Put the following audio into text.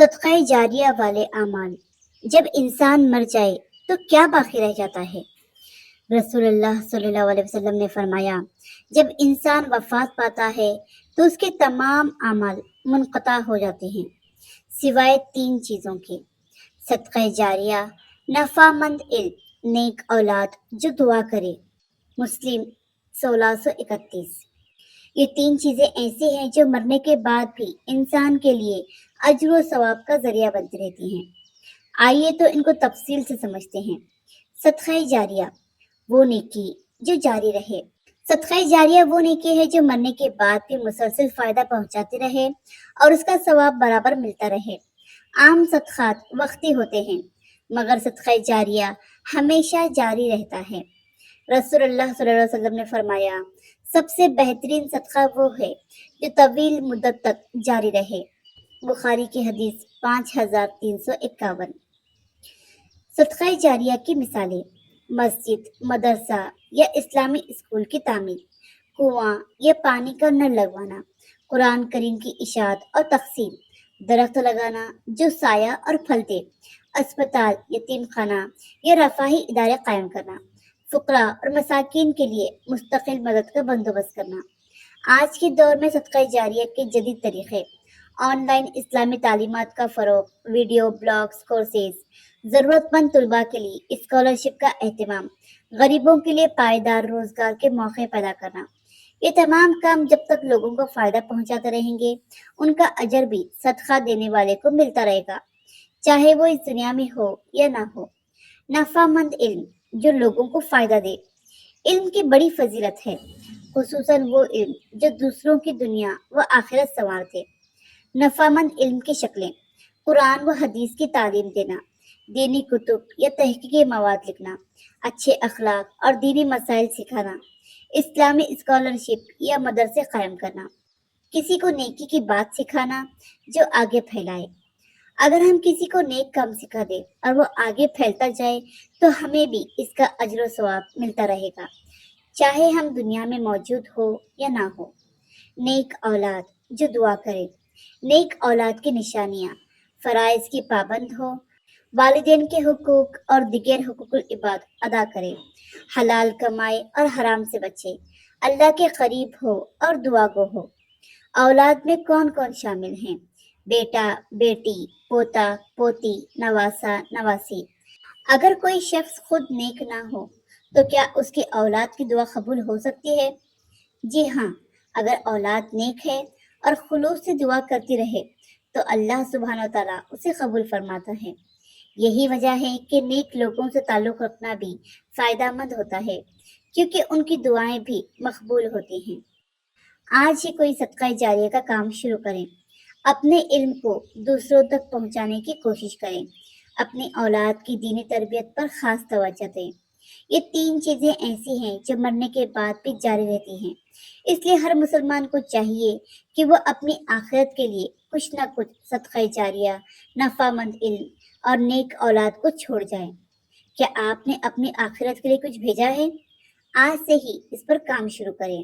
صدقہ جاریہ والے اعمال۔ جب انسان مر جائے تو کیا باقی رہ جاتا ہے؟ رسول اللہ صلی اللہ علیہ وسلم نے فرمایا، جب انسان وفات پاتا ہے تو اس کے تمام اعمال منقطع ہو جاتے ہیں سوائے تین چیزوں کے: صدقہ جاریہ، نفع مند علم، نیک اولاد جو دعا کرے۔ مسلم 1631۔ یہ تین چیزیں ایسی ہیں جو مرنے کے بعد بھی انسان کے لیے اجر و ثواب کا ذریعہ بنتی رہتی ہیں۔ آئیے تو ان کو تفصیل سے سمجھتے ہیں۔ صدقہ جاریہ، وہ نیکی جو جاری رہے۔ صدقہ جاریہ وہ نیکی ہے جو مرنے کے بعد بھی مسلسل فائدہ پہنچاتی رہے اور اس کا ثواب برابر ملتا رہے۔ عام صدقات وقتی ہوتے ہیں مگر صدقہ جاریہ ہمیشہ جاری رہتا ہے۔ رسول اللہ صلی اللہ علیہ وسلم نے فرمایا، سب سے بہترین صدقہ وہ ہے جو طویل مدت تک جاری رہے۔ بخاری کی حدیث 5351۔ صدقہ جاریہ کی مثالیں: مسجد، مدرسہ یا اسلامی اسکول کی تعمیر، کنواں یا پانی کا نل لگوانا، قرآن کریم کی اشاعت اور تقسیم، درخت لگانا جو سایہ اور پھل دے، اسپتال، یتیم خانہ یا رفاہی ادارے قائم کرنا، فقراء اور مساکین کے لیے مستقل مدد کا بندوبست کرنا۔ آج کے دور میں صدقہ جاریہ کے جدید طریقے: آن لائن اسلامی تعلیمات کا فروغ، ویڈیو بلاگز، کورسز، ضرورت مند طلباء کے لیے اسکالرشپ کا اہتمام، غریبوں کے لیے پائیدار روزگار کے موقع پیدا کرنا۔ یہ تمام کام جب تک لوگوں کو فائدہ پہنچاتے رہیں گے، ان کا اجر بھی صدقہ دینے والے کو ملتا رہے گا، چاہے وہ اس دنیا میں ہو یا نہ ہو۔ نفع مند علم جو لوگوں کو فائدہ دے۔ علم کی بڑی فضیلت ہے، خصوصاً وہ علم جو دوسروں کی دنیا و آخرت سنوار دے۔ نفع مند علم کی شکلیں: قرآن و حدیث کی تعلیم دینا، دینی کتب یا تحقیقی مواد لکھنا، اچھے اخلاق اور دینی مسائل سکھانا، اسلامی اسکالرشپ یا مدرسے قائم کرنا، کسی کو نیکی کی بات سکھانا جو آگے پھیلائے۔ اگر ہم کسی کو نیک کام سکھا دیں اور وہ آگے پھیلتا جائے تو ہمیں بھی اس کا اجر و ثواب ملتا رہے گا، چاہے ہم دنیا میں موجود ہو یا نہ ہو۔ نیک اولاد جو دعا کرے۔ نیک اولاد کی نشانیاں: فرائض کی پابند ہو، والدین کے حقوق اور دیگر حقوق العباد ادا کرے، حلال کمائے اور حرام سے بچے، اللہ کے قریب ہو اور دعا گو ہو۔ اولاد میں کون کون شامل ہیں؟ بیٹا، بیٹی، پوتا، پوتی، نواسا، نواسی۔ اگر کوئی شخص خود نیک نہ ہو تو کیا اس کی اولاد کی دعا قبول ہو سکتی ہے؟ جی ہاں، اگر اولاد نیک ہے اور خلوص سے دعا کرتی رہے تو اللہ سبحانہ و تعالیٰ اسے قبول فرماتا ہے۔ یہی وجہ ہے کہ نیک لوگوں سے تعلق رکھنا بھی فائدہ مند ہوتا ہے، کیونکہ ان کی دعائیں بھی مقبول ہوتی ہیں۔ آج ہی کوئی صدقہ جاریہ کا کام شروع کریں۔ اپنے علم کو دوسروں تک پہنچانے کی کوشش کریں۔ اپنی اولاد کی دینی تربیت پر خاص توجہ دیں۔ یہ تین چیزیں ایسی ہیں جو مرنے کے بعد بھی جاری رہتی ہیں، اس لیے ہر مسلمان کو چاہیے کہ وہ اپنی آخرت کے لیے کچھ نہ کچھ صدقہ جاریہ، نفع مند علم اور نیک اولاد کو چھوڑ جائیں۔ کیا آپ نے اپنی آخرت کے لیے کچھ بھیجا ہے؟ آج سے ہی اس پر کام شروع کریں۔